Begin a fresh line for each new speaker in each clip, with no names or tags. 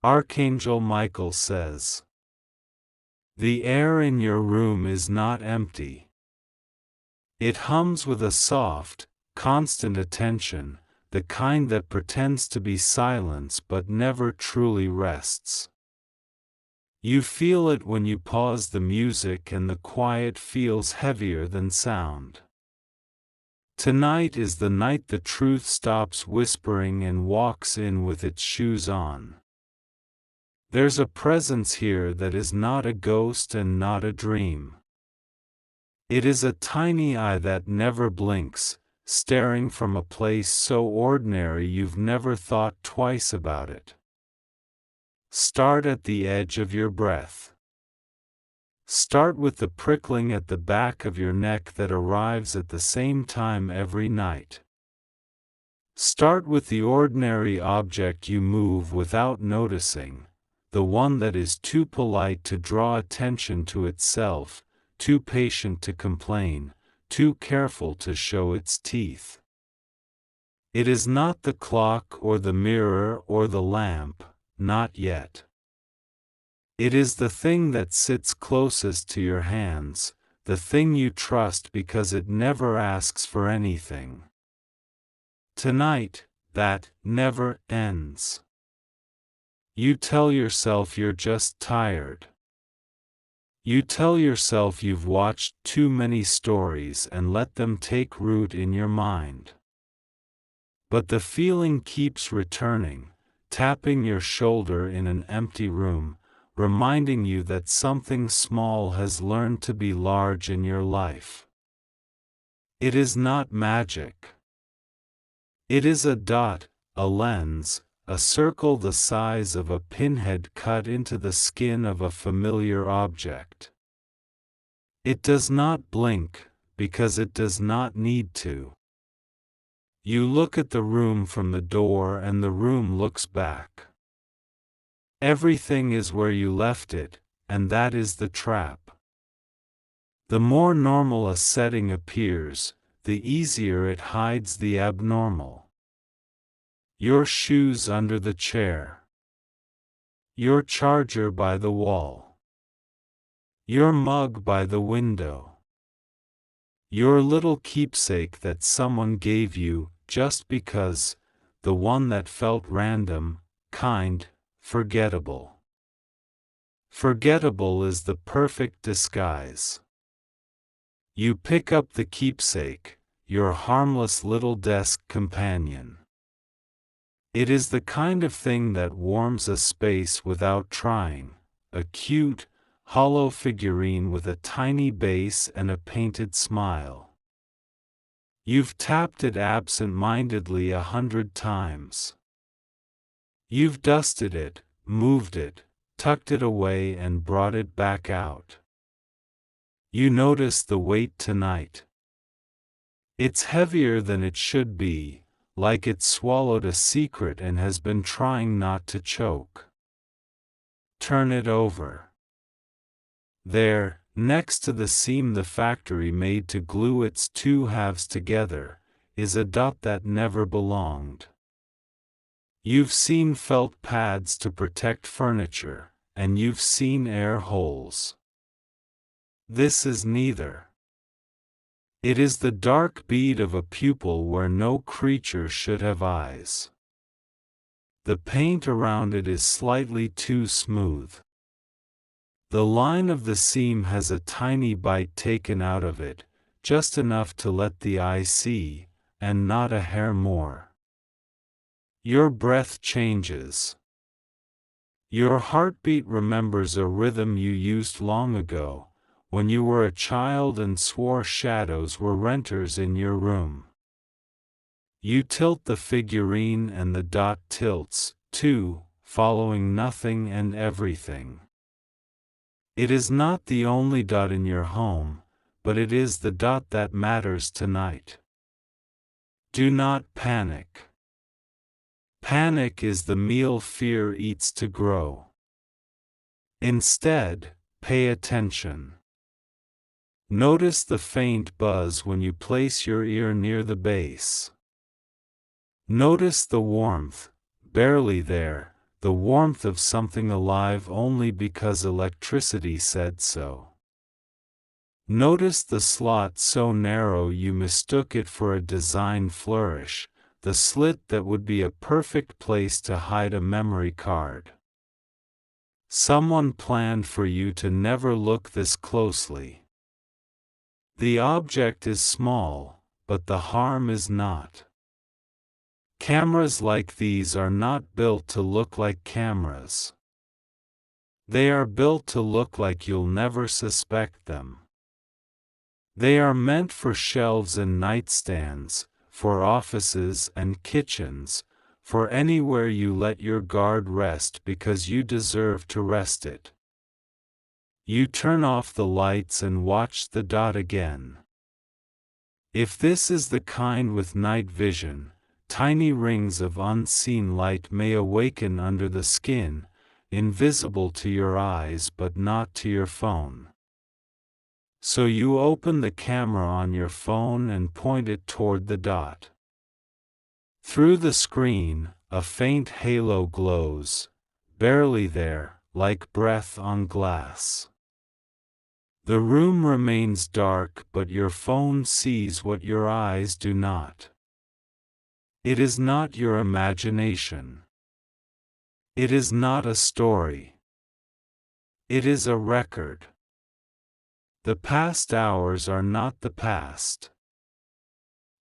Archangel Michael says, "The air in your room is not empty. It hums with a soft, constant attention, the kind that pretends to be silence but never truly rests. You feel it when you pause the music and the quiet feels heavier than sound. Tonight is the night the truth stops whispering and walks in with its shoes on. There's a presence here that is not a ghost and not a dream. It is a tiny eye that never blinks, staring from a place so ordinary you've never thought twice about it. Start at the edge of your breath. Start with the prickling at the back of your neck that arrives at the same time every night. Start with the ordinary object you move without noticing, the one that is too polite to draw attention to itself, too patient to complain, too careful to show its teeth. It is not the clock or the mirror or the lamp, not yet. It is the thing that sits closest to your hands, the thing you trust because it never asks for anything. Tonight, that never ends. You tell yourself you're just tired. You tell yourself you've watched too many stories and let them take root in your mind. But the feeling keeps returning, tapping your shoulder in an empty room, reminding you that something small has learned to be large in your life. It is not magic. It is a dot, a lens, a circle the size of a pinhead cut into the skin of a familiar object. It does not blink, because it does not need to. You look at the room from the door and the room looks back. Everything is where you left it, and that is the trap. The more normal a setting appears, the easier it hides the abnormal. Your shoes under the chair. Your charger by the wall. Your mug by the window. Your little keepsake that someone gave you, just because, the one that felt random, kind, forgettable. Forgettable is the perfect disguise. You pick up the keepsake, your harmless little desk companion. It is the kind of thing that warms a space without trying, a cute, hollow figurine with a tiny base and a painted smile. You've tapped it absent-mindedly 100 times. You've dusted it, moved it, tucked it away and brought it back out. You notice the weight tonight. It's heavier than it should be, like it swallowed a secret and has been trying not to choke. Turn it over. There, next to the seam the factory made to glue its two halves together, is a dot that never belonged. You've seen felt pads to protect furniture, and you've seen air holes. This is neither. It is the dark bead of a pupil where no creature should have eyes. The paint around it is slightly too smooth. The line of the seam has a tiny bite taken out of it, just enough to let the eye see, and not a hair more. Your breath changes. Your heartbeat remembers a rhythm you used long ago, when you were a child and swore shadows were renters in your room. You tilt the figurine and the dot tilts, too, following nothing and everything. It is not the only dot in your home, but it is the dot that matters tonight. Do not panic. Panic is the meal fear eats to grow. Instead, pay attention. Notice the faint buzz when you place your ear near the base. Notice the warmth, barely there, the warmth of something alive only because electricity said so. Notice the slot so narrow you mistook it for a design flourish, the slit that would be a perfect place to hide a memory card. Someone planned for you to never look this closely. The object is small, but the harm is not. Cameras like these are not built to look like cameras. They are built to look like you'll never suspect them. They are meant for shelves and nightstands, for offices and kitchens, for anywhere you let your guard rest because you deserve to rest it. You turn off the lights and watch the dot again. If this is the kind with night vision, tiny rings of unseen light may awaken under the skin, invisible to your eyes but not to your phone. So you open the camera on your phone and point it toward the dot. Through the screen, a faint halo glows, barely there, like breath on glass. The room remains dark, but your phone sees what your eyes do not. It is not your imagination. It is not a story. It is a record. The past hours are not the past.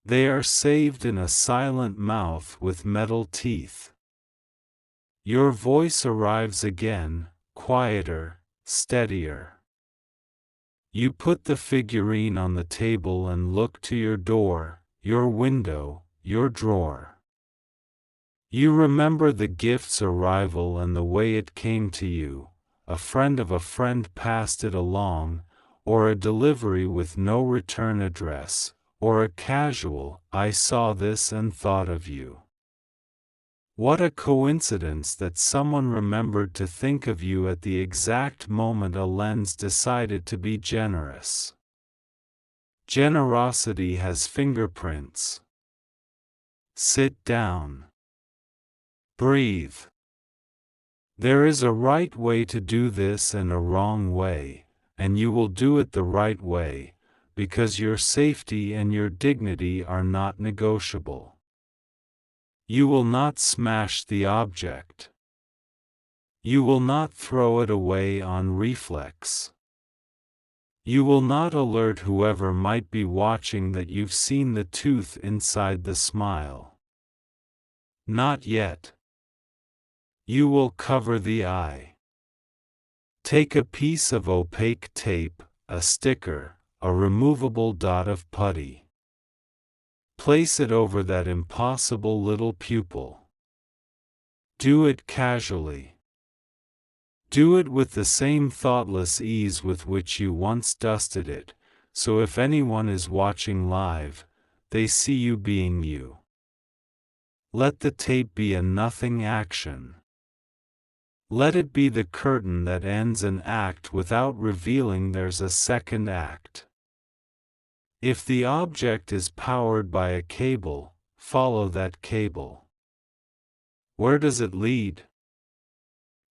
They are saved in a silent mouth with metal teeth. Your voice arrives again, quieter, steadier. You put the figurine on the table and look to your door, your window, your drawer. You remember the gift's arrival and the way it came to you. A friend of a friend passed it along, or a delivery with no return address, or a casual, "I saw this and thought of you." What a coincidence that someone remembered to think of you at the exact moment a lens decided to be generous. Generosity has fingerprints. Sit down. Breathe. There is a right way to do this and a wrong way, and you will do it the right way, because your safety and your dignity are not negotiable. You will not smash the object. You will not throw it away on reflex. You will not alert whoever might be watching that you've seen the tooth inside the smile. Not yet. You will cover the eye. Take a piece of opaque tape, a sticker, a removable dot of putty. Place it over that impossible little pupil. Do it casually. Do it with the same thoughtless ease with which you once dusted it, so if anyone is watching live, they see you being you. Let the tape be a nothing action. Let it be the curtain that ends an act without revealing there's a second act. If the object is powered by a cable, follow that cable. Where does it lead?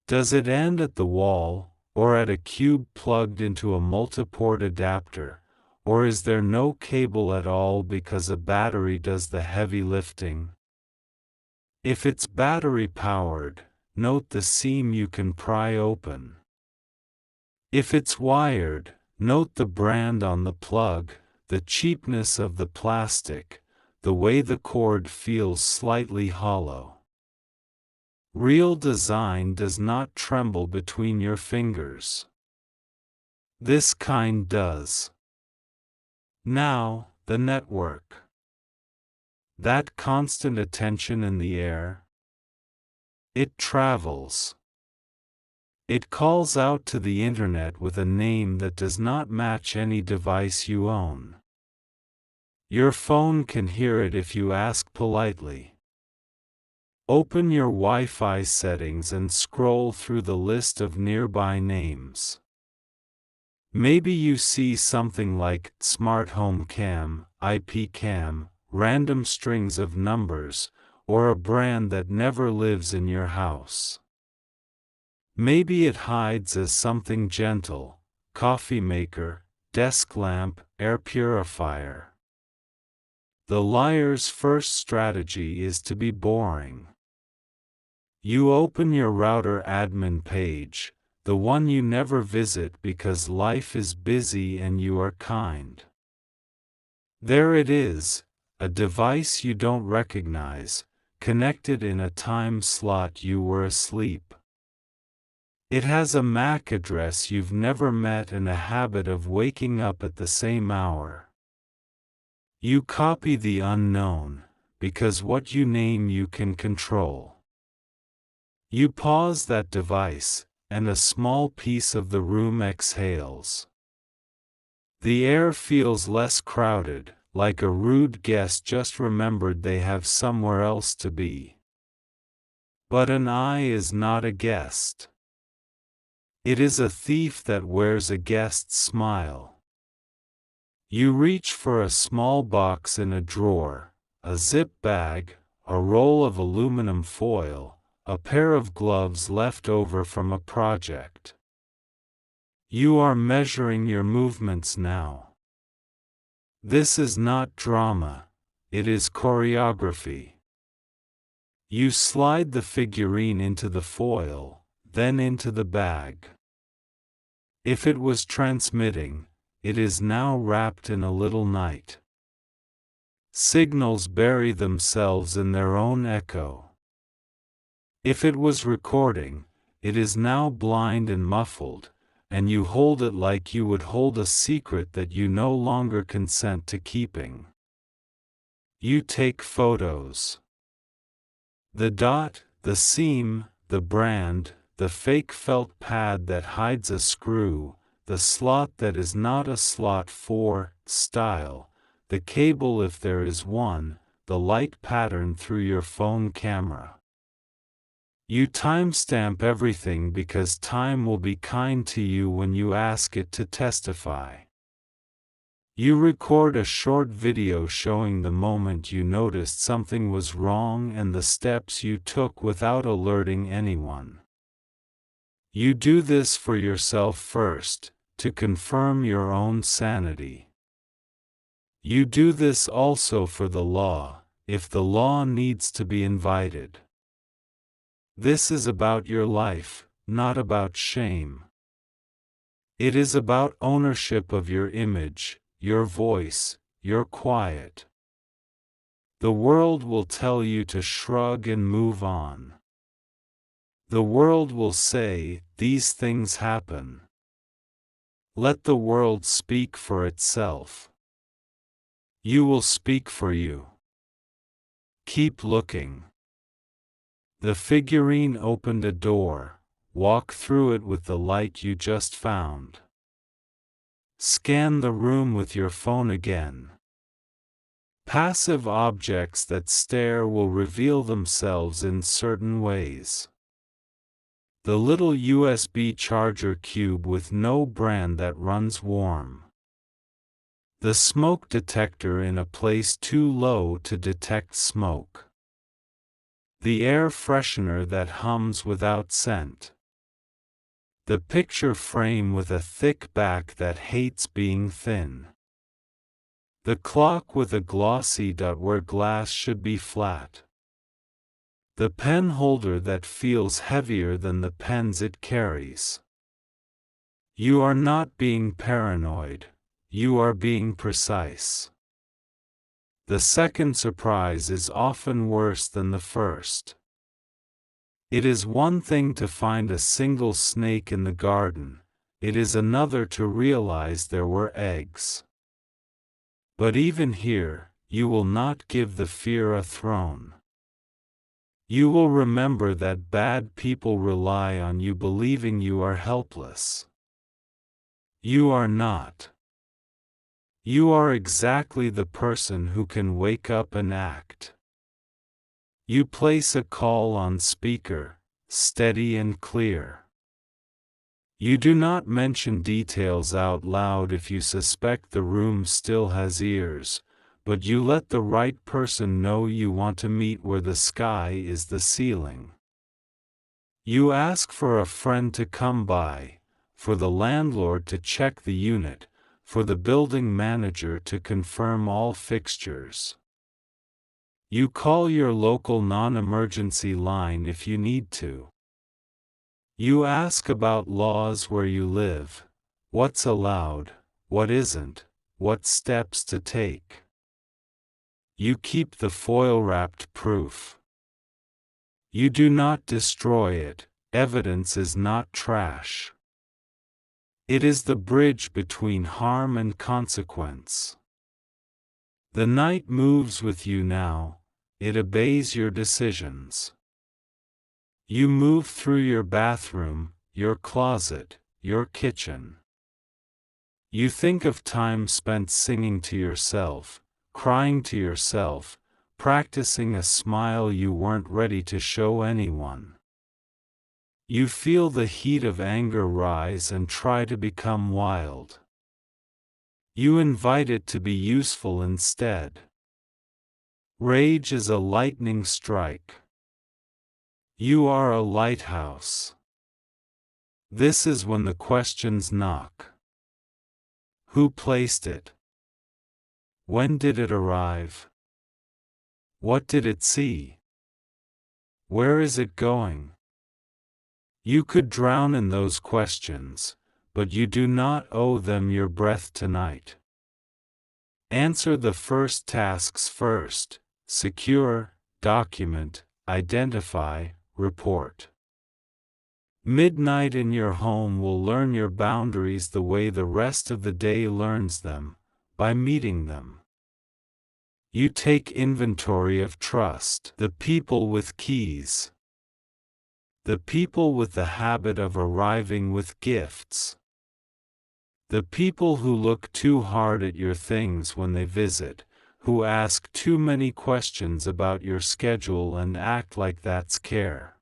Does it end at the wall, or at a cube plugged into a multiport adapter, or is there no cable at all because a battery does the heavy lifting? If it's battery powered, note the seam you can pry open. If it's wired, note the brand on the plug, the cheapness of the plastic, the way the cord feels slightly hollow. Real design does not tremble between your fingers. This kind does. Now, the network. That constant attention in the air. It travels. It calls out to the internet with a name that does not match any device you own. Your phone can hear it if you ask politely. Open your Wi-Fi settings and scroll through the list of nearby names. Maybe you see something like Smart Home Cam, IP Cam, random strings of numbers, or a brand that never lives in your house. Maybe it hides as something gentle: coffee maker, desk lamp, air purifier. The liar's first strategy is to be boring. You open your router admin page, the one you never visit because life is busy and you are kind. There it is, a device you don't recognize, connected in a time slot you were asleep. It has a MAC address you've never met and a habit of waking up at the same hour. You copy the unknown, because what you name you can control. You pause that device, and a small piece of the room exhales. The air feels less crowded, like a rude guest just remembered they have somewhere else to be. But an eye is not a guest. It is a thief that wears a guest's smile. You reach for a small box in a drawer, a zip bag, a roll of aluminum foil, a pair of gloves left over from a project. You are measuring your movements now. This is not drama, it is choreography. You slide the figurine into the foil, then into the bag. If it was transmitting, it is now wrapped in a little night. Signals bury themselves in their own echo. If it was recording, it is now blind and muffled, and you hold it like you would hold a secret that you no longer consent to keeping. You take photos. The dot, the seam, the brand, the fake felt pad that hides a screw, the slot that is not a slot for style, the cable if there is one, the light pattern through your phone camera. You timestamp everything because time will be kind to you when you ask it to testify. You record a short video showing the moment you noticed something was wrong and the steps you took without alerting anyone. You do this for yourself first, to confirm your own sanity. You do this also for the law, if the law needs to be invited. This is about your life, not about shame. It is about ownership of your image, your voice, your quiet. The world will tell you to shrug and move on. The world will say, these things happen. Let the world speak for itself. You will speak for you. Keep looking. The figurine opened a door. Walk through it with the light you just found. Scan the room with your phone again. Passive objects that stare will reveal themselves in certain ways. The little USB charger cube with no brand that runs warm. The smoke detector in a place too low to detect smoke. The air freshener that hums without scent. The picture frame with a thick back that hates being thin. The clock with a glossy dot where glass should be flat. The pen holder that feels heavier than the pens it carries. You are not being paranoid, you are being precise. The second surprise is often worse than the first. It is one thing to find a single snake in the garden, it is another to realize there were eggs. But even here, you will not give the fear a throne. You will remember that bad people rely on you believing you are helpless. You are not. You are exactly the person who can wake up and act. You place a call on speaker, steady and clear. You do not mention details out loud if you suspect the room still has ears, but you let the right person know you want to meet where the sky is the ceiling. You ask for a friend to come by, for the landlord to check the unit, for the building manager to confirm all fixtures. You call your local non-emergency line if you need to. You ask about laws where you live, what's allowed, what isn't, what steps to take. You keep the foil-wrapped proof. You do not destroy it. Evidence is not trash. It is the bridge between harm and consequence. The night moves with you now, it obeys your decisions. You move through your bathroom, your closet, your kitchen. You think of time spent singing to yourself, crying to yourself, practicing a smile you weren't ready to show anyone. You feel the heat of anger rise and try to become wild. You invite it to be useful instead. Rage is a lightning strike. You are a lighthouse. This is when the questions knock. Who placed it? When did it arrive? What did it see? Where is it going? You could drown in those questions, but you do not owe them your breath tonight. Answer the first tasks first: secure, document, identify, report. Midnight in your home will learn your boundaries the way the rest of the day learns them, by meeting them. You take inventory of trust, the people with keys. The people with the habit of arriving with gifts. The people who look too hard at your things when they visit, who ask too many questions about your schedule and act like that's care.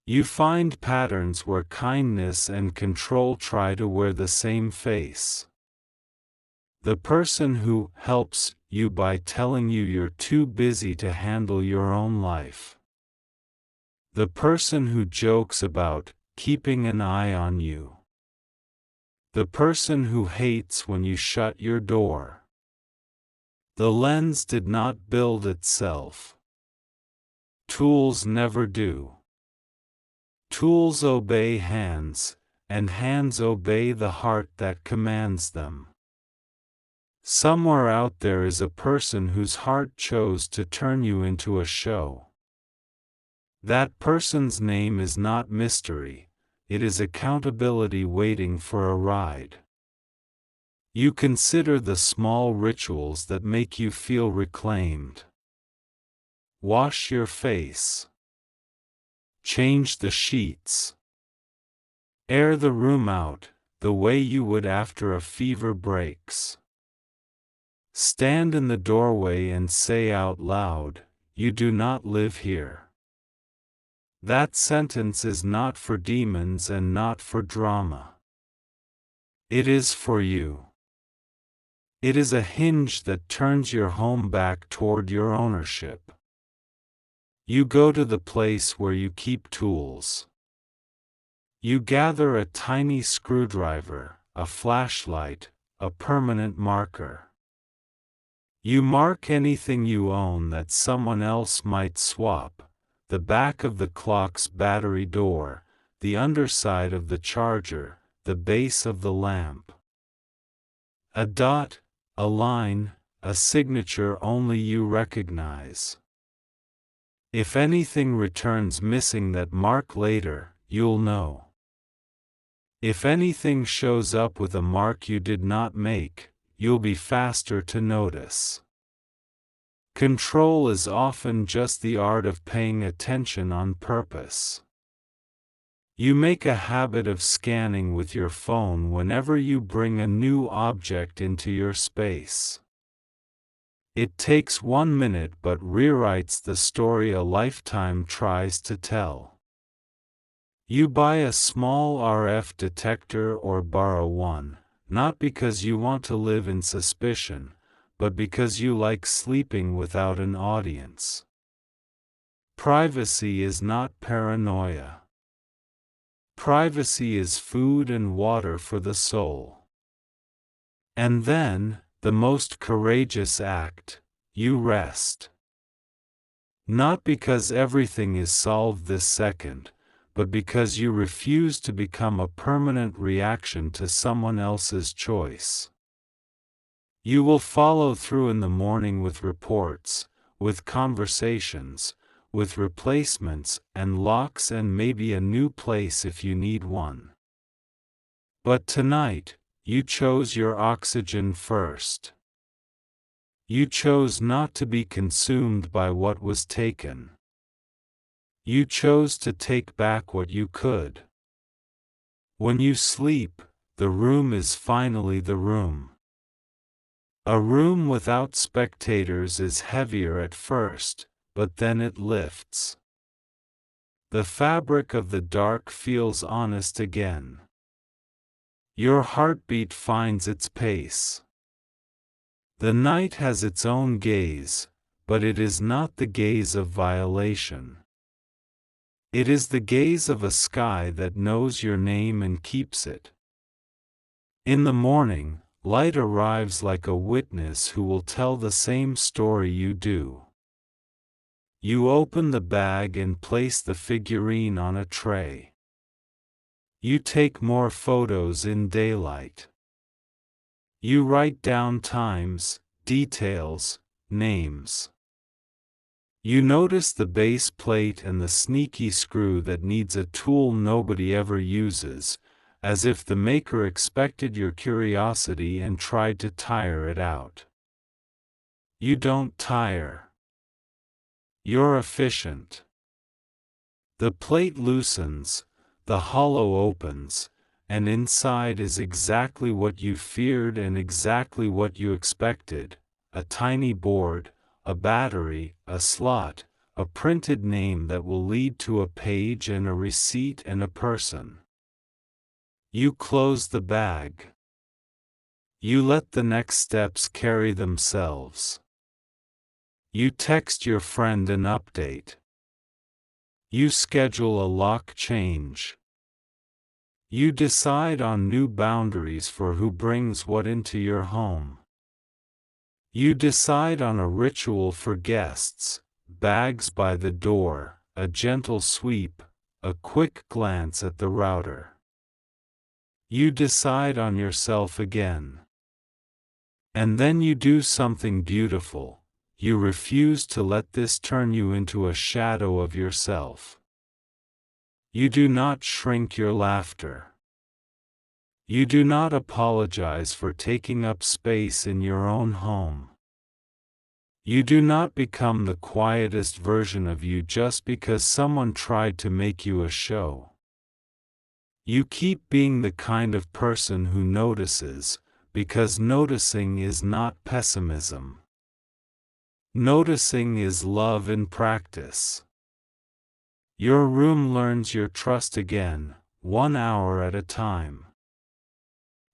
You find patterns where kindness and control try to wear the same face. The person who helps you by telling you you're too busy to handle your own life. The person who jokes about keeping an eye on you. The person who hates when you shut your door. The lens did not build itself. Tools never do. Tools obey hands, and hands obey the heart that commands them. Somewhere out there is a person whose heart chose to turn you into a show. That person's name is not mystery, it is accountability waiting for a ride. You consider the small rituals that make you feel reclaimed. Wash your face. Change the sheets. Air the room out, the way you would after a fever breaks. Stand in the doorway and say out loud, "You do not live here." That sentence is not for demons and not for drama. It is for you. It is a hinge that turns your home back toward your ownership. You go to the place where you keep tools. You gather a tiny screwdriver, a flashlight, a permanent marker. You mark anything you own that someone else might swap: the back of the clock's battery door, the underside of the charger, the base of the lamp. A dot, a line, a signature only you recognize. If anything returns missing that mark later, you'll know. If anything shows up with a mark you did not make, you'll be faster to notice. Control is often just the art of paying attention on purpose. You make a habit of scanning with your phone whenever you bring a new object into your space. It takes 1 minute but rewrites the story a lifetime tries to tell. You buy a small RF detector or borrow one, not because you want to live in suspicion, but because you like sleeping without an audience. Privacy is not paranoia. privacy is food and water for the soul. And then, the most courageous act, you rest. Not because everything is solved this second, but because you refuse to become a permanent reaction to someone else's choice. You will follow through in the morning with reports, with conversations, with replacements and locks and maybe a new place if you need one. But tonight, you chose your oxygen first. You chose not to be consumed by what was taken. You chose to take back what you could. When you sleep, the room is finally the room. A room without spectators is heavier at first, but then it lifts. The fabric of the dark feels honest again. Your heartbeat finds its pace. The night has its own gaze, but it is not the gaze of violation. It is the gaze of a sky that knows your name and keeps it. In the morning, light arrives like a witness who will tell the same story you do. You open the bag and place the figurine on a tray. You take more photos in daylight. You write down times, details, names. You notice the base plate and the sneaky screw that needs a tool nobody ever uses, as if the maker expected your curiosity and tried to tire it out. You don't tire. You're efficient. The plate loosens, the hollow opens, and inside is exactly what you feared and exactly what you expected: a tiny board, a battery, a slot, a printed name that will lead to a page and a receipt and a person. You close the bag. You let the next steps carry themselves. You text your friend an update. You schedule a lock change. You decide on new boundaries for who brings what into your home. You decide on a ritual for guests: bags by the door, a gentle sweep, a quick glance at the router. You decide on yourself again. And then you do something beautiful. You refuse to let this turn you into a shadow of yourself. You do not shrink your laughter. You do not apologize for taking up space in your own home. You do not become the quietest version of you just because someone tried to make you a show. You keep being the kind of person who notices, because noticing is not pessimism. Noticing is love in practice. Your room learns your trust again, 1 hour at a time.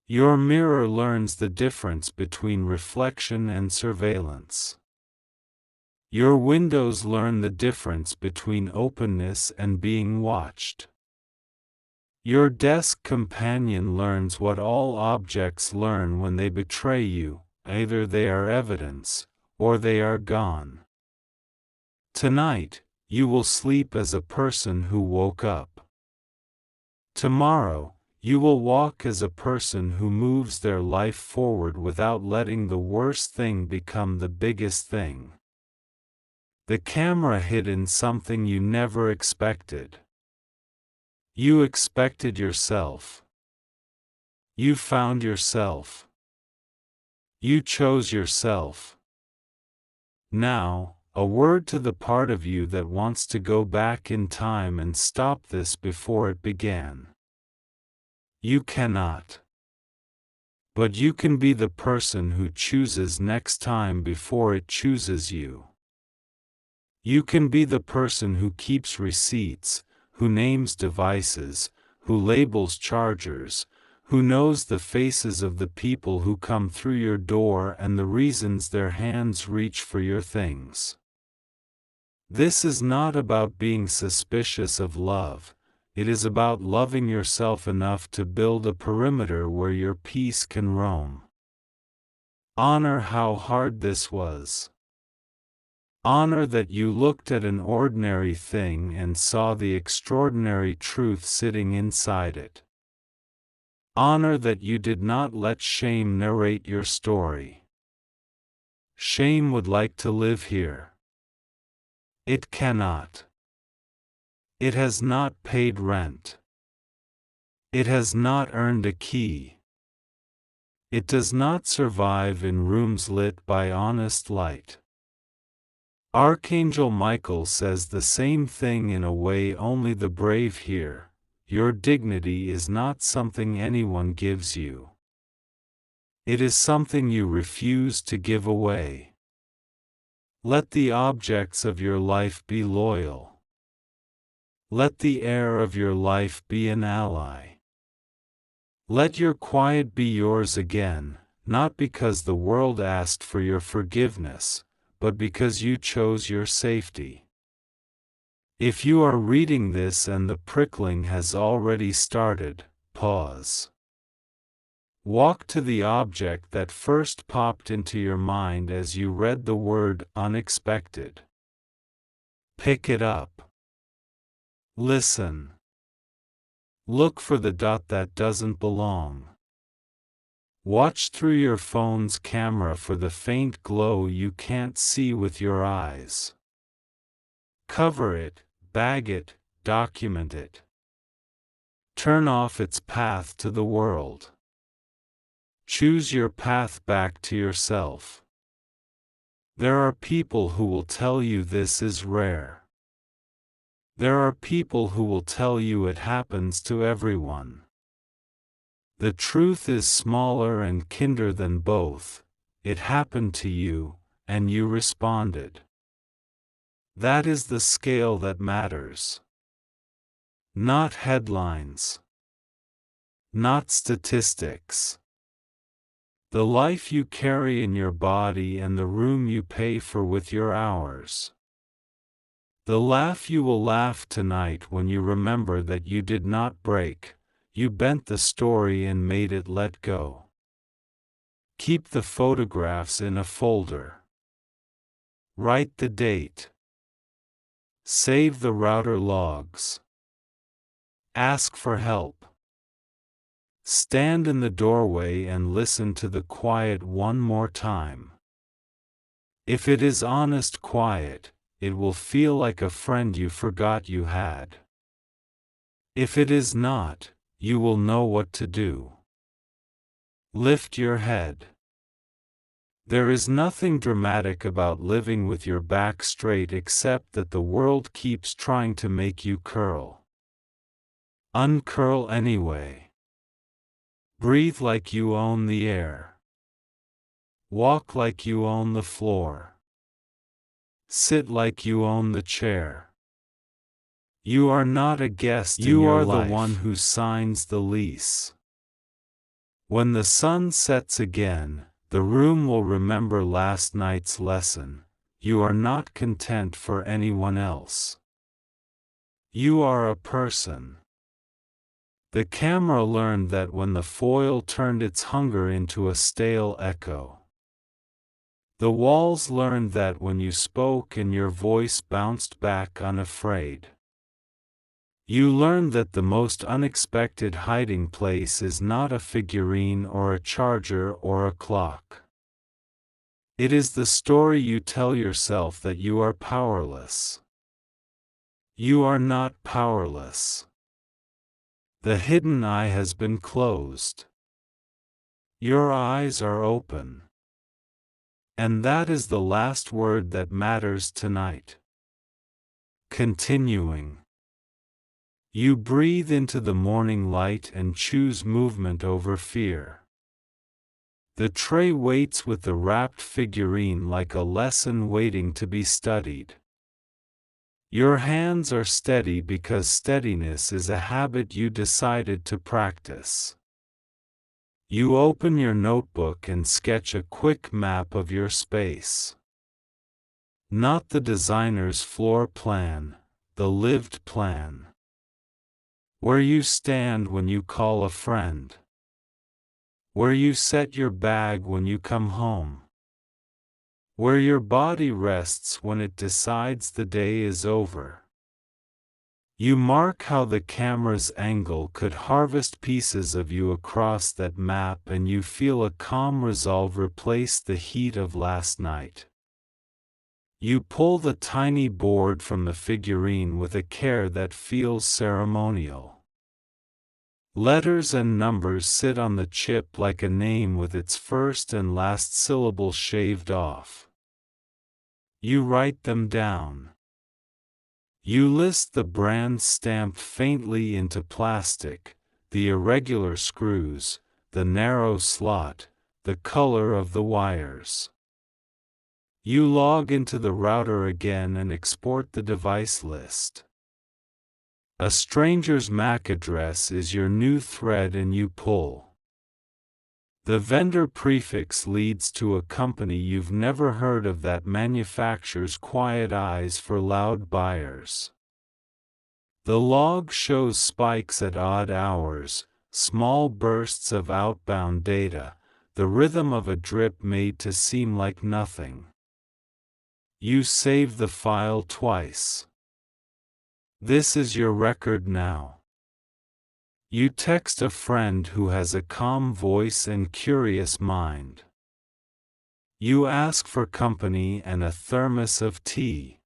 Your mirror learns the difference between reflection and surveillance. Your windows learn the difference between openness and being watched. Your desk companion learns what all objects learn when they betray you: either they are evidence, or they are gone. Tonight, you will sleep as a person who woke up. Tomorrow, you will walk as a person who moves their life forward without letting the worst thing become the biggest thing. The camera hid in something you never expected. You expected yourself. You found yourself. You chose yourself. Now, a word to the part of you that wants to go back in time and stop this before it began. You cannot. But you can be the person who chooses next time before it chooses you. You can be the person who keeps receipts, who names devices, who labels chargers, who knows the faces of the people who come through your door and the reasons their hands reach for your things. This is not about being suspicious of love, it is about loving yourself enough to build a perimeter where your peace can roam. Honor how hard this was. Honor that you looked at an ordinary thing and saw the extraordinary truth sitting inside it. Honor that you did not let shame narrate your story. Shame would like to live here. It cannot. It has not paid rent. It has not earned a key. It does not survive in rooms lit by honest light. Archangel Michael says the same thing in a way only the brave hear. Your dignity is not something anyone gives you. It is something you refuse to give away. Let the objects of your life be loyal. Let the air of your life be an ally. Let your quiet be yours again, not because the world asked for your forgiveness, but because you chose your safety. If you are reading this and the prickling has already started, pause. Walk to the object that first popped into your mind as you read the word unexpected. Pick it up. Listen. Look for the dot that doesn't belong. Watch through your phone's camera for the faint glow you can't see with your eyes. Cover it, bag it, document it. Turn off its path to the world. Choose your path back to yourself. There are people who will tell you this is rare. There are people who will tell you it happens to everyone. The truth is smaller and kinder than both. It happened to you, and you responded. That is the scale that matters. Not headlines. Not statistics. The life you carry in your body and the room you pay for with your hours. The laugh you will laugh tonight when you remember that you did not break, you bent the story and made it let go. Keep the photographs in a folder. Write the date. Save the router logs. Ask for help. Stand in the doorway and listen to the quiet one more time. If it is honest quiet, it will feel like a friend you forgot you had. If it is not, you will know what to do. Lift your head. There is nothing dramatic about living with your back straight except that the world keeps trying to make you curl. Uncurl anyway. Breathe like you own the air. Walk like you own the floor. Sit like you own the chair. You are not a guest in your life. You are the one who signs the lease. When the sun sets again, the room will remember last night's lesson. You are not content for anyone else. You are a person. The camera learned that when the foil turned its hunger into a stale echo. The walls learned that when you spoke and your voice bounced back unafraid. You learned that the most unexpected hiding place is not a figurine or a charger or a clock. It is the story you tell yourself that you are powerless. You are not powerless. The hidden eye has been closed. Your eyes are open. And that is the last word that matters tonight. Continuing. You breathe into the morning light and choose movement over fear. The tray waits with the wrapped figurine like a lesson waiting to be studied. Your hands are steady because steadiness is a habit you decided to practice. You open your notebook and sketch a quick map of your space. Not the designer's floor plan, the lived plan. Where you stand when you call a friend. Where you set your bag when you come home. Where your body rests when it decides the day is over. You mark how the camera's angle could harvest pieces of you across that map, and you feel a calm resolve replace the heat of last night. You pull the tiny board from the figurine with a care that feels ceremonial. Letters and numbers sit on the chip like a name with its first and last syllable shaved off. You write them down. You list the brands stamped faintly into plastic, the irregular screws, the narrow slot, the color of the wires. You log into the router again and export the device list. A stranger's MAC address is your new thread, and you pull. The vendor prefix leads to a company you've never heard of that manufactures quiet eyes for loud buyers. The log shows spikes at odd hours, small bursts of outbound data, the rhythm of a drip made to seem like nothing. You save the file twice. This is your record now. You text a friend who has a calm voice and curious mind. You ask for company and a thermos of tea.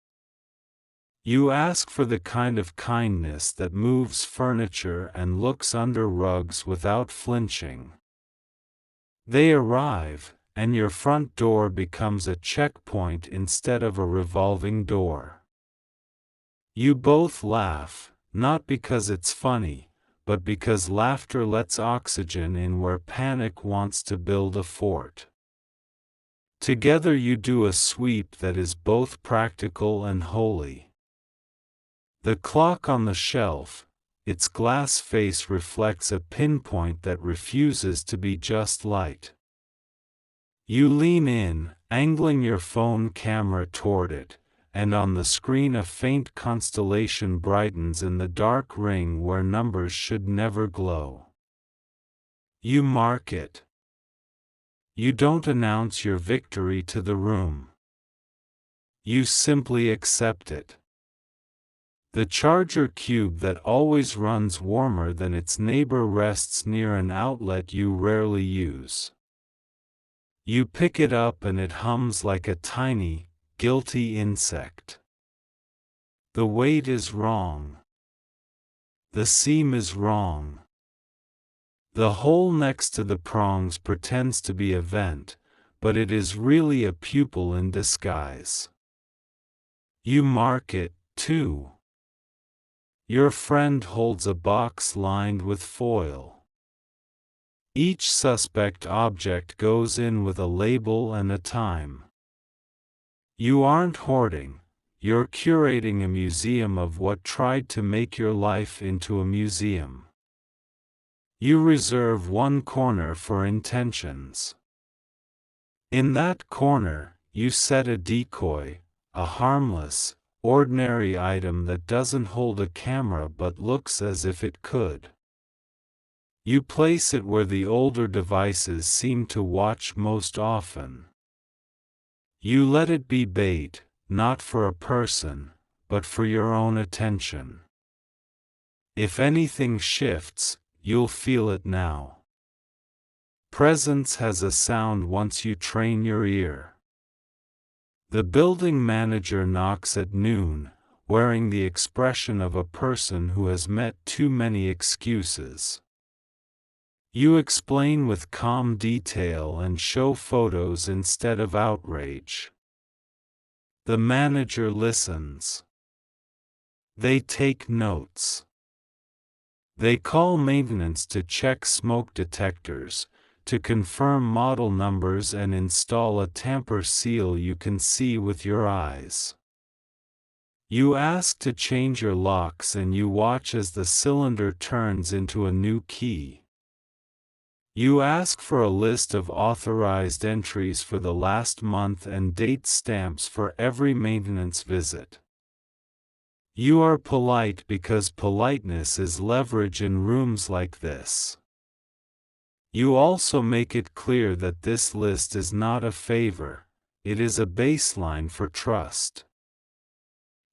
You ask for the kind of kindness that moves furniture and looks under rugs without flinching. They arrive, and your front door becomes a checkpoint instead of a revolving door. You both laugh, not because it's funny, but because laughter lets oxygen in where panic wants to build a fort. Together you do a sweep that is both practical and holy. The clock on the shelf, its glass face reflects a pinpoint that refuses to be just light. You lean in, angling your phone camera toward it, and on the screen a faint constellation brightens in the dark ring where numbers should never glow. You mark it. You don't announce your victory to the room. You simply accept it. The charger cube that always runs warmer than its neighbor rests near an outlet you rarely use. You pick it up and it hums like a tiny, guilty insect. The weight is wrong. The seam is wrong. The hole next to the prongs pretends to be a vent, but it is really a pupil in disguise. You mark it, too. Your friend holds a box lined with foil. Each suspect object goes in with a label and a time. You aren't hoarding, you're curating a museum of what tried to make your life into a museum. You reserve one corner for intentions. In that corner, you set a decoy, a harmless, ordinary item that doesn't hold a camera but looks as if it could. You place it where the older devices seem to watch most often. You let it be bait, not for a person, but for your own attention. If anything shifts, you'll feel it now. Presence has a sound once you train your ear. The building manager knocks at noon, wearing the expression of a person who has met too many excuses. You explain with calm detail and show photos instead of outrage. The manager listens. They take notes. They call maintenance to check smoke detectors, to confirm model numbers and install a tamper seal you can see with your eyes. You ask to change your locks and you watch as the cylinder turns into a new key. You ask for a list of authorized entries for the last month and date stamps for every maintenance visit. You are polite because politeness is leverage in rooms like this. You also make it clear that this list is not a favor, it is a baseline for trust.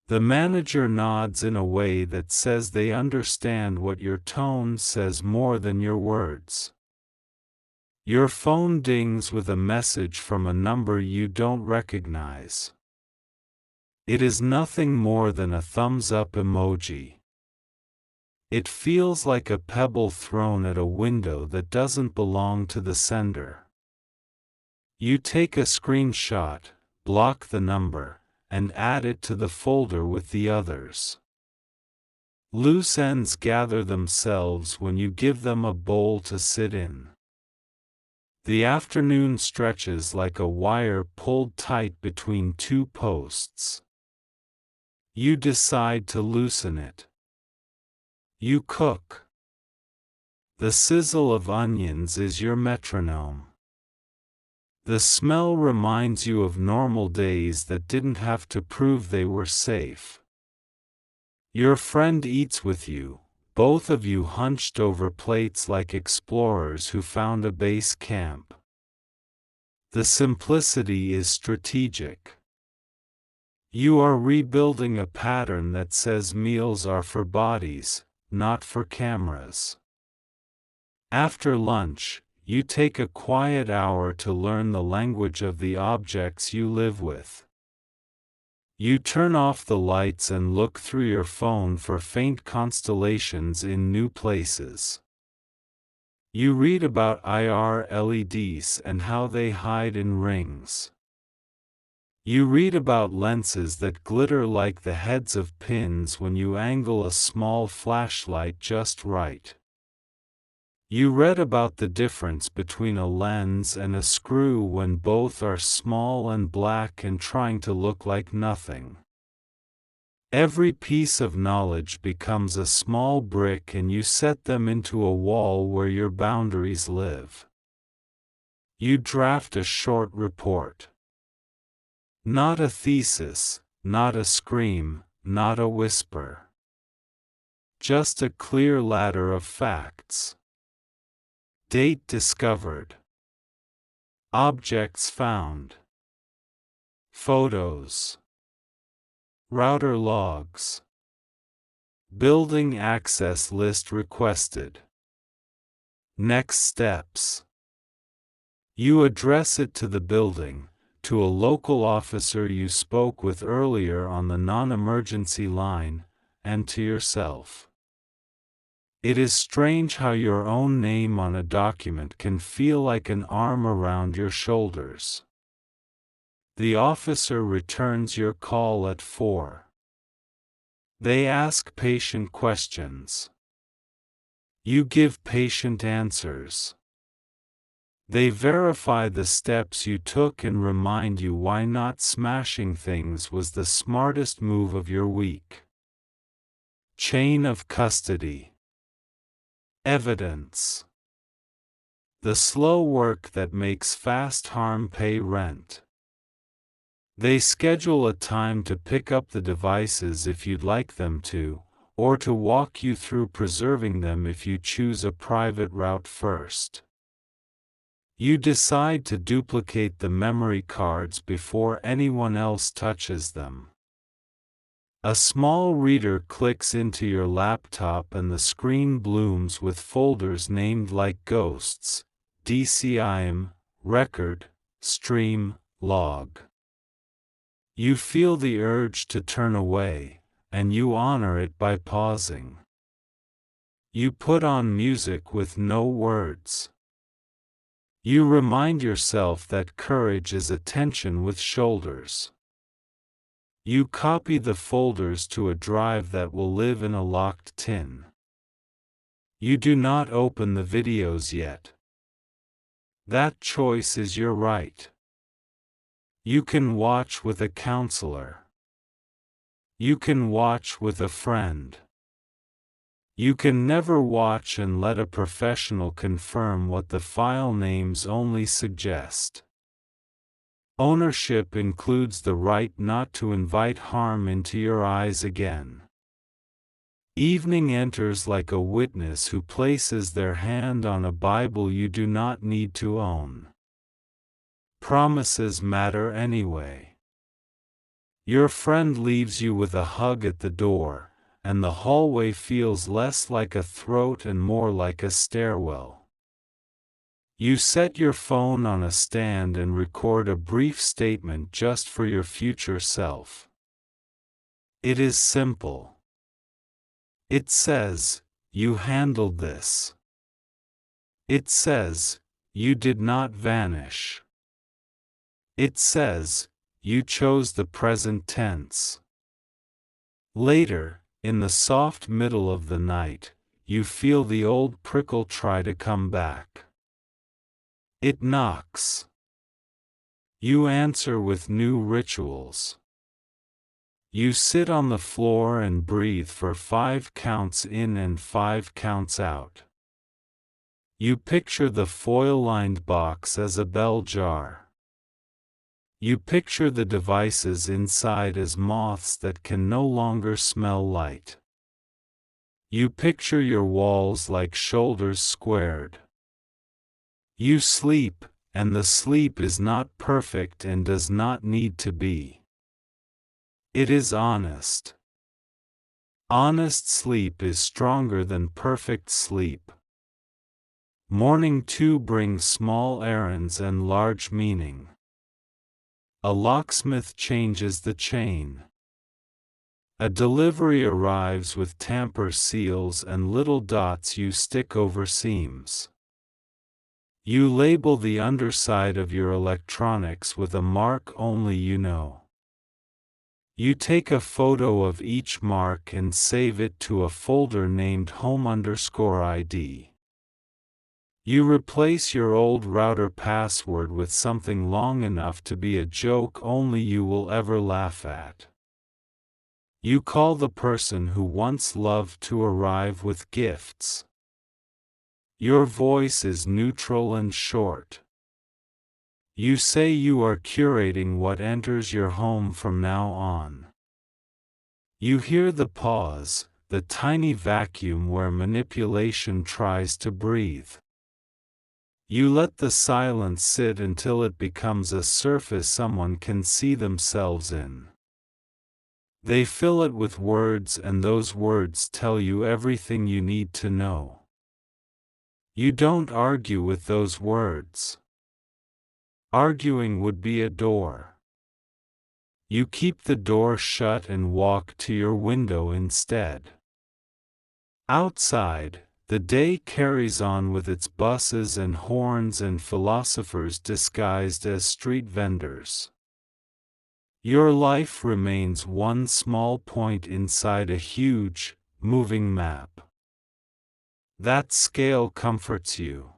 The manager nods in a way that says they understand what your tone says more than your words. Your phone dings with a message from a number you don't recognize. It is nothing more than a thumbs-up emoji. It feels like a pebble thrown at a window that doesn't belong to the sender. You take a screenshot, block the number, and add it to the folder with the others. Loose ends gather themselves when you give them a bowl to sit in. The afternoon stretches like a wire pulled tight between two posts. You decide to loosen it. You cook. The sizzle of onions is your metronome. The smell reminds you of normal days that didn't have to prove they were safe. Your friend eats with you, both of you hunched over plates like explorers who found a base camp. The simplicity is strategic. You are rebuilding a pattern that says meals are for bodies, not for cameras. After lunch, you take a quiet hour to learn the language of the objects you live with. You turn off the lights and look through your phone for faint constellations in new places. You read about IR LEDs and how they hide in rings. You read about lenses that glitter like the heads of pins when you angle a small flashlight just right. You read about the difference between a lens and a screw when both are small and black and trying to look like nothing. Every piece of knowledge becomes a small brick and you set them into a wall where your boundaries live. You draft a short report. Not a thesis, not a scream, not a whisper. Just a clear ladder of facts. Date discovered. Objects found. Photos. Router logs. Building access list requested. Next steps. You address it to the building, to a local officer you spoke with earlier on the non-emergency line, and to yourself. It is strange how your own name on a document can feel like an arm around your shoulders. The officer returns your call at 4. They ask patient questions. You give patient answers. They verify the steps you took and remind you why not smashing things was the smartest move of your week. Chain of custody. Evidence. The slow work that makes fast harm pay rent. They schedule a time to pick up the devices if you'd like them to, or to walk you through preserving them if you choose a private route first. You decide to duplicate the memory cards before anyone else touches them. A small reader clicks into your laptop and the screen blooms with folders named like ghosts: DCIM, record, stream, log. You feel the urge to turn away, and you honor it by pausing. You put on music with no words. You remind yourself that courage is attention with shoulders. You copy the folders to a drive that will live in a locked tin. You do not open the videos yet. That choice is your right. You can watch with a counselor. You can watch with a friend. You can never watch and let a professional confirm what the file names only suggest. Ownership includes the right not to invite harm into your eyes again. Evening enters like a witness who places their hand on a Bible you do not need to own. Promises matter anyway. Your friend leaves you with a hug at the door, and the hallway feels less like a throat and more like a stairwell. You set your phone on a stand and record a brief statement just for your future self. It is simple. It says, "You handled this." It says, "You did not vanish." It says, "You chose the present tense." Later, in the soft middle of the night, you feel the old prickle try to come back. It knocks. You answer with new rituals. You sit on the floor and breathe for 5 counts in and 5 counts out. You picture the foil-lined box as a bell jar. You picture the devices inside as moths that can no longer smell light. You picture your walls like shoulders squared. You sleep, and the sleep is not perfect and does not need to be. It is honest. Honest sleep is stronger than perfect sleep. Morning too brings small errands and large meaning. A locksmith changes the chain. A delivery arrives with tamper seals and little dots you stick over seams. You label the underside of your electronics with a mark only you know. You take a photo of each mark and save it to a folder named home_ID. You replace your old router password with something long enough to be a joke only you will ever laugh at. You call the person who once loved to arrive with gifts. Your voice is neutral and short. You say you are curating what enters your home from now on. You hear the pause, the tiny vacuum where manipulation tries to breathe. You let the silence sit until it becomes a surface someone can see themselves in. They fill it with words, and those words tell you everything you need to know. You don't argue with those words. Arguing would be a door. You keep the door shut and walk to your window instead. Outside, the day carries on with its buses and horns and philosophers disguised as street vendors. Your life remains one small point inside a huge, moving map. That scale comforts you.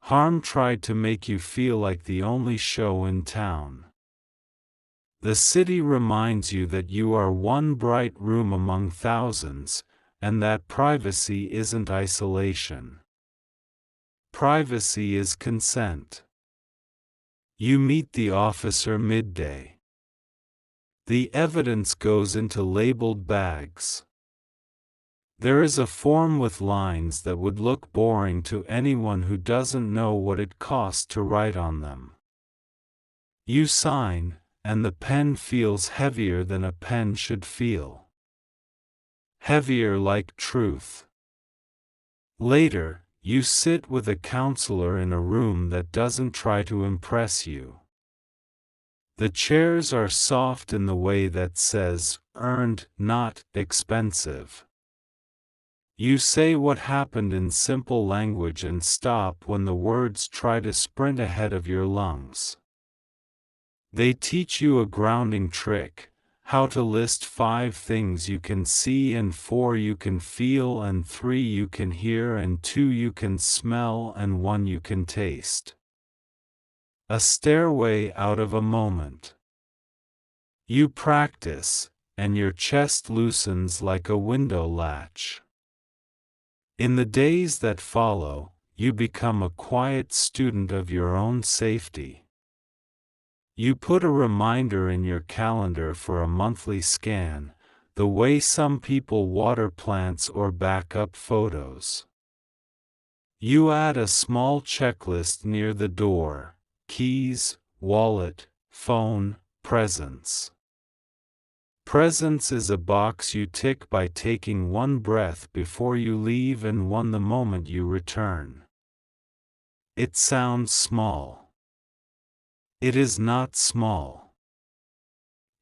Harm tried to make you feel like the only show in town. The city reminds you that you are one bright room among thousands, and that privacy isn't isolation. Privacy is consent. You meet the officer midday. The evidence goes into labeled bags. There is a form with lines that would look boring to anyone who doesn't know what it costs to write on them. You sign, and the pen feels heavier than a pen should feel. Heavier like truth. Later, you sit with a counselor in a room that doesn't try to impress you. The chairs are soft in the way that says, earned, not expensive. You say what happened in simple language and stop when the words try to sprint ahead of your lungs. They teach you a grounding trick, how to list 5 things you can see and 4 you can feel and 3 you can hear and 2 you can smell and 1 you can taste. A stairway out of a moment. You practice, and your chest loosens like a window latch. In the days that follow, you become a quiet student of your own safety. You put a reminder in your calendar for a monthly scan, the way some people water plants or back up photos. You add a small checklist near the door: keys, wallet, phone, presents. Presents is a box you tick by taking one breath before you leave and one the moment you return. It sounds small. It is not small.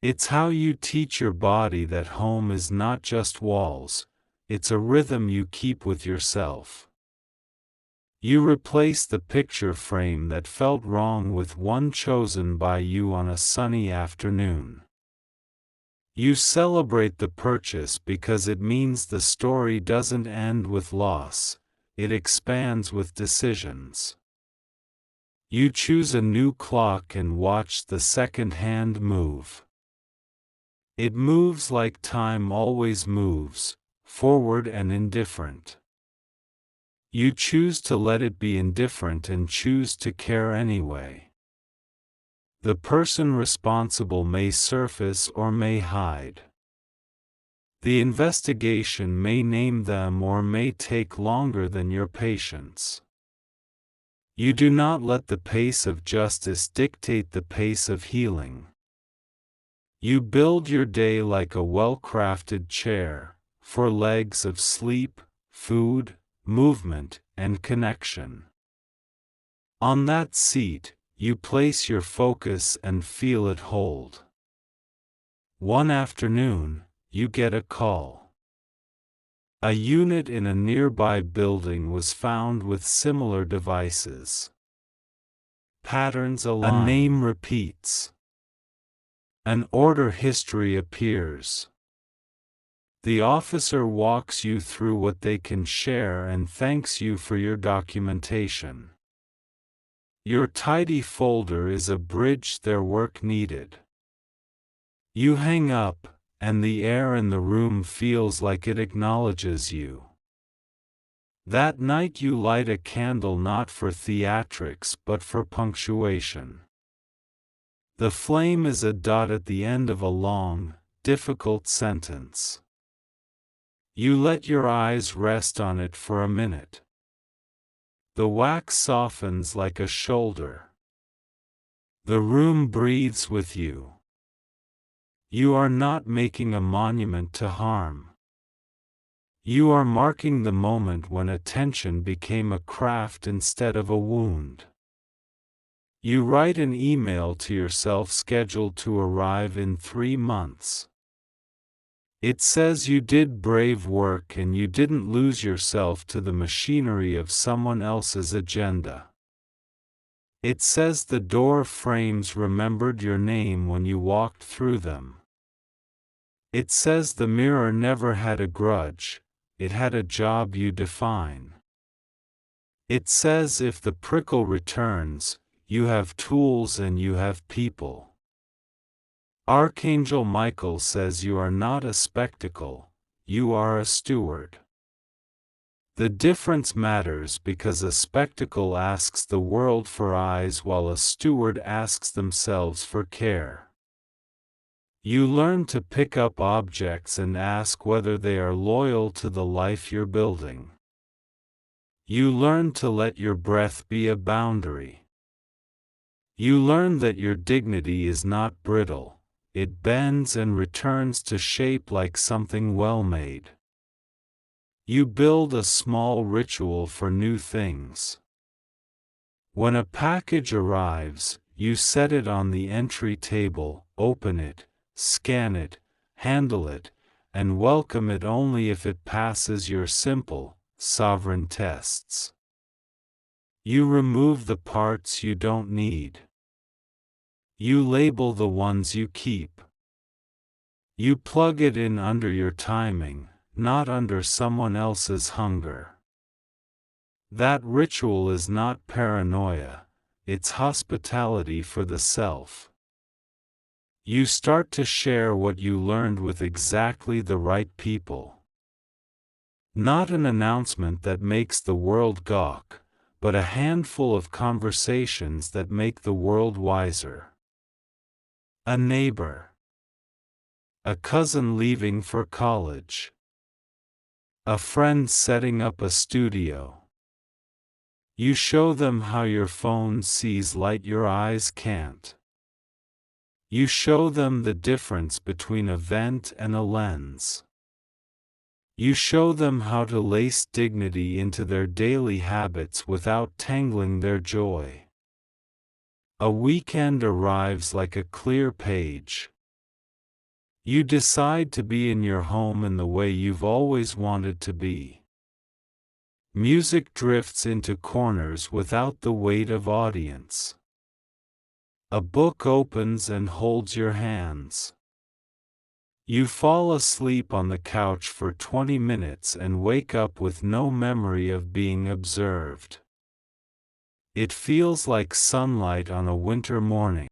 It's how you teach your body that home is not just walls, it's a rhythm you keep with yourself. You replace the picture frame that felt wrong with one chosen by you on a sunny afternoon. You celebrate the purchase because it means the story doesn't end with loss, it expands with decisions. You choose a new clock and watch the second hand move. It moves like time always moves, forward and indifferent. You choose to let it be indifferent and choose to care anyway. The person responsible may surface or may hide. The investigation may name them or may take longer than your patience. You do not let the pace of justice dictate the pace of healing. You build your day like a well-crafted chair, for legs of sleep, food, movement, and connection. On that seat, you place your focus and feel it hold. One afternoon, you get a call. A unit in a nearby building was found with similar devices. Patterns align. A name repeats. An order history appears. The officer walks you through what they can share and thanks you for your documentation. Your tidy folder is a bridge their work needed. You hang up, and the air in the room feels like it acknowledges you. That night you light a candle not for theatrics but for punctuation. The flame is a dot at the end of a long, difficult sentence. You let your eyes rest on it for a minute. The wax softens like a shoulder. The room breathes with you. You are not making a monument to harm. You are marking the moment when attention became a craft instead of a wound. You write an email to yourself scheduled to arrive in 3 months. It says you did brave work and you didn't lose yourself to the machinery of someone else's agenda. It says the door frames remembered your name when you walked through them. It says the mirror never had a grudge, it had a job you define. It says if the prickle returns, you have tools and you have people. Archangel Michael says you are not a spectacle, you are a steward. The difference matters because a spectacle asks the world for eyes while a steward asks themselves for care. You learn to pick up objects and ask whether they are loyal to the life you're building. You learn to let your breath be a boundary. You learn that your dignity is not brittle. It bends and returns to shape like something well-made. You build a small ritual for new things. When a package arrives, you set it on the entry table, open it, scan it, handle it, and welcome it only if it passes your simple, sovereign tests. You remove the parts you don't need. You label the ones you keep. You plug it in under your timing, not under someone else's hunger. That ritual is not paranoia, it's hospitality for the self. You start to share what you learned with exactly the right people. Not an announcement that makes the world gawk, but a handful of conversations that make the world wiser. A neighbor. A cousin leaving for college. A friend setting up a studio. You show them how your phone sees light your eyes can't. You show them the difference between a vent and a lens. You show them how to lace dignity into their daily habits without tangling their joy. A weekend arrives like a clear page. You decide to be in your home in the way you've always wanted to be. Music drifts into corners without the weight of audience. A book opens and holds your hands. You fall asleep on the couch for 20 minutes and wake up with no memory of being observed. It feels like sunlight on a winter morning.